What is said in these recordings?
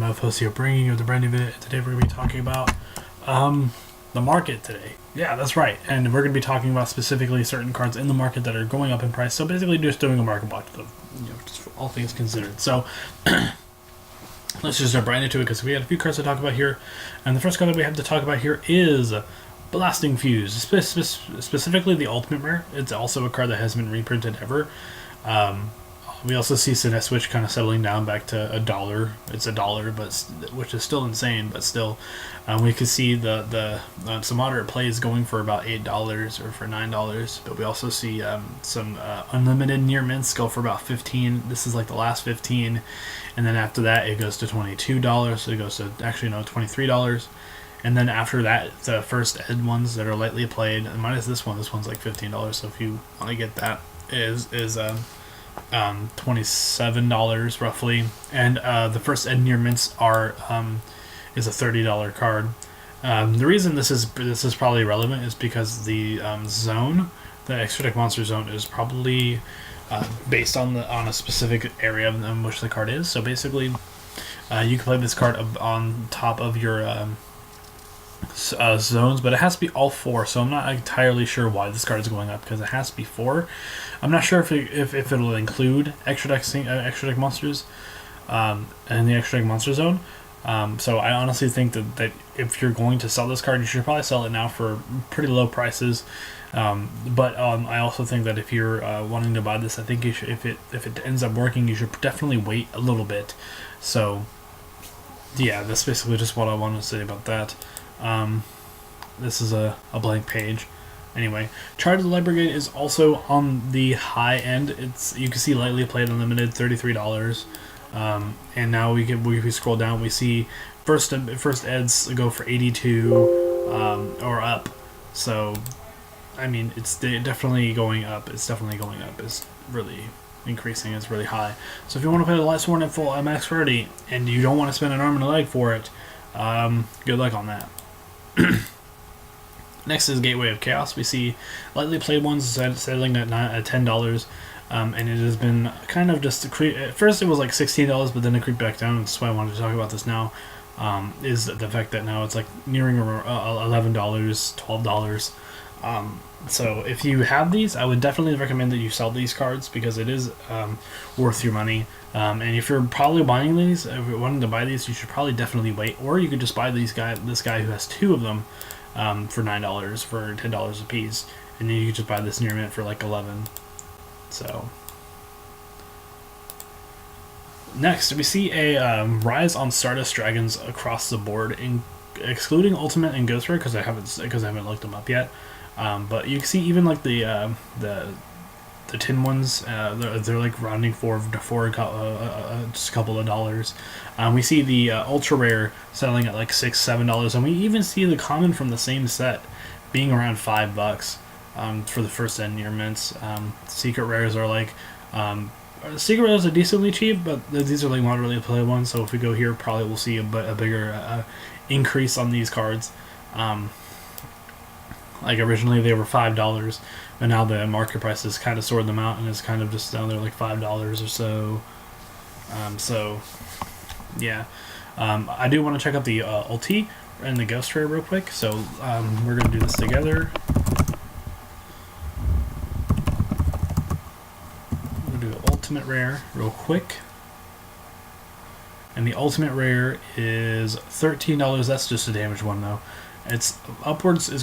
I'm Orthros here, bringing you the brand new video. Today we're going to be talking about the market today. Yeah, that's right. And we're going to be talking about specifically certain cards in the market that are going up in price. So basically just doing a market watch of, just for all things considered. So let's just jump right into it because we had a few cards to talk about here. And the first card that we have to talk about here is Blasting Fuse, specifically the Ultimate Rare. It's also a card that hasn't been reprinted ever. We also see Sinnet Switch kind of settling down back to $1. It's $1, but which is still insane. But still, we could see the some moderate plays going for about $8 or for $9. But we also see some unlimited near mints go for about $15. This is like the last 15, and then after that it goes to $22. So it goes to actually no $23. And then after that, the first ed ones that are lightly played, minus this one. This one's like $15. So if you want to get that, is $27 roughly, and the first ed near mints are is a $30 card. The reason this is probably relevant is because the zone, the extra deck monster zone, is probably based on a specific area in which the card is. So basically, you can play this card on top of your zones, but it has to be all four. So I'm not entirely sure why this card is going up, because it has to be 4. I'm not sure if it'll include extra deck monsters and the extra deck monster zone. So I honestly think that if you're going to sell this card, you should probably sell it now for pretty low prices. But I also think that if you're wanting to buy this, I think you should, if it ends up working, you should definitely wait a little bit. So yeah, that's basically just what I wanted to say about that. This is a blank page. Anyway, Charge the Light Brigade is also on the high end. You can see lightly played unlimited, $33. And now we scroll down, we see first eds go for 82 or up. So I mean, it's definitely going up. It's really increasing. It's really high. So if you want to play the Light Sworn at full max rarity and you don't want to spend an arm and a leg for it, good luck on that. Next is Gateway of Chaos. We see lightly played ones settling at $10, and it has been kind of just at first it was like $16, but then it creeped back down. That's why I wanted to talk about this now. Is the fact that now it's like nearing $11, $12. So if you have these, I would definitely recommend that you sell these cards, because it is worth your money. And if you're probably buying these, if you're wanting to buy these, you should probably definitely wait. Or you could just buy this guy who has 2 of them for $9, for $10 a piece, and then you could just buy this near mint for like $11. So next we see a rise on Stardust dragons across the board, excluding Ultimate and Ghost Rare, because I haven't looked them up yet. But you can see even like the tin ones, they're like rounding for just a couple of dollars. We see the ultra rare selling at like $6, $7, and we even see the common from the same set being around $5 for the first end near mints. Secret rares are like secret rares are decently cheap, but these are like moderately played ones. So if we go here, probably we'll see a bigger increase on these cards. Like originally they were $5, but now the market price has kind of sorted them out, and it's kind of just down there like $5 or so. So yeah, I do want to check out the ulti and the ghost rare real quick. So we're gonna do this together. We're gonna do the ultimate rare real quick. And the ultimate rare is $13. That's just a damaged one though. It's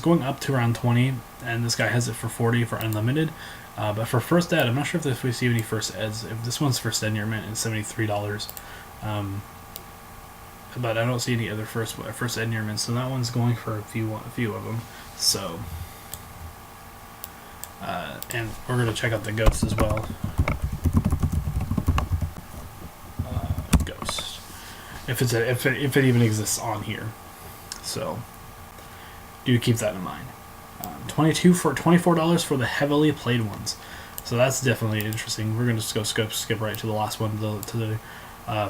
going up to around 20, and this guy has it for 40 for unlimited. But for first ed, I'm not sure if we see any first eds. If this one's first ed near mint, it's $73. But I don't see any other first ed near mint, so that one's going for a few of them. So, and we're gonna check out the ghost as well. Ghost, if it even exists on here. So do keep that in mind. $24 for the heavily played ones. So that's definitely interesting. We're gonna just go skip right to the last one. To the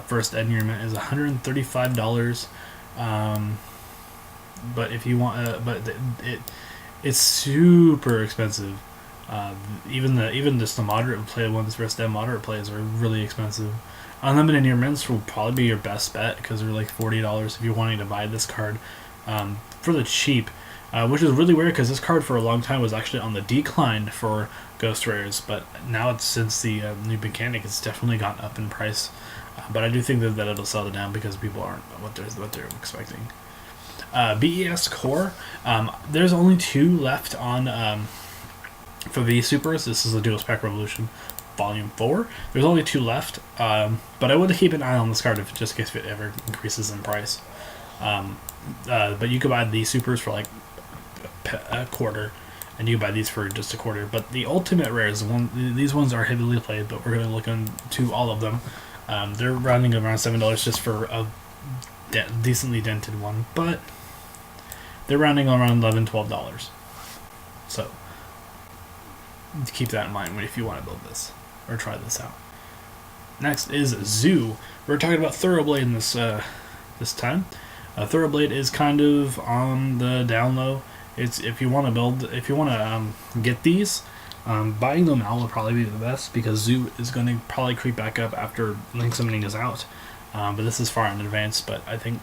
first ed near mint is $135. But if you want, it's super expensive. Even just the moderate play ones, first ed moderate plays are really expensive. Unlimited near mints will probably be your best bet because they're like $40 if you're wanting to buy this card for the cheap, which is really weird because this card for a long time was actually on the decline for Ghost Rares, but now it's since the new mechanic, it's definitely gone up in price. But I do think that it'll settle down because people aren't what they're expecting. BES Core, there's only 2 left on for these supers. This is the Dual Spec Revolution Volume 4. There's only 2 left, but I would keep an eye on this card just in case it ever increases in price. But you could buy these supers for like a quarter, and you buy these for just a quarter. But the ultimate rares, these ones are heavily played, but we're going to look into all of them. They're rounding around $7 just for a decently dented one, but they're rounding around $11, $12. So keep that in mind if you want to build this or try this out. Next is Zoo. We're talking about Thoroughblade in this time. Thoroughblade is kind of on the down low. It's if you want to get these, buying them now will probably be the best because Zoo is going to probably creep back up after Link Summoning is out. But this is far in advance. But I think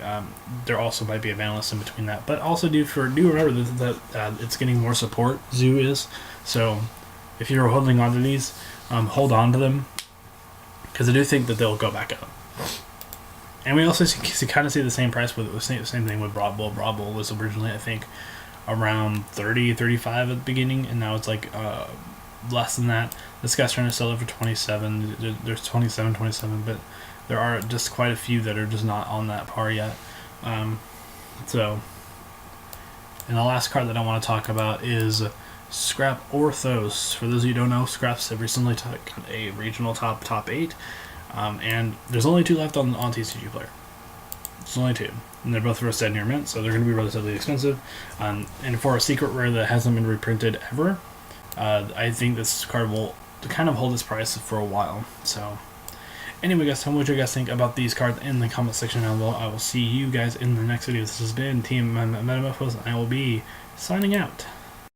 there also might be a Vanillus in between that. But also do remember that it's getting more support. Zoo is, so if you're holding on to these, hold on to them because I do think that they'll go back up. And we also kind of see the same price with the same thing with Brawl Ball. Brawl Ball was originally, I think, around 30, 35 at the beginning, and now it's like less than that. This guy's trying to sell it for 27. There's 27, but there are just quite a few that are just not on that par yet. So, and the last card that I want to talk about is Scrap Orthros. For those of you who don't know, Scraps have recently got a regional top 8. And there's only 2 left on TCG Player. There's only 2. And they're both roasted near mint, so they're going to be relatively expensive. And for a secret rare that hasn't been reprinted ever, I think this card will kind of hold its price for a while. So, anyway, guys, tell me what you guys think about these cards in the comment section down below. I will see you guys in the next video. This has been Team Metamorphos, and I will be signing out.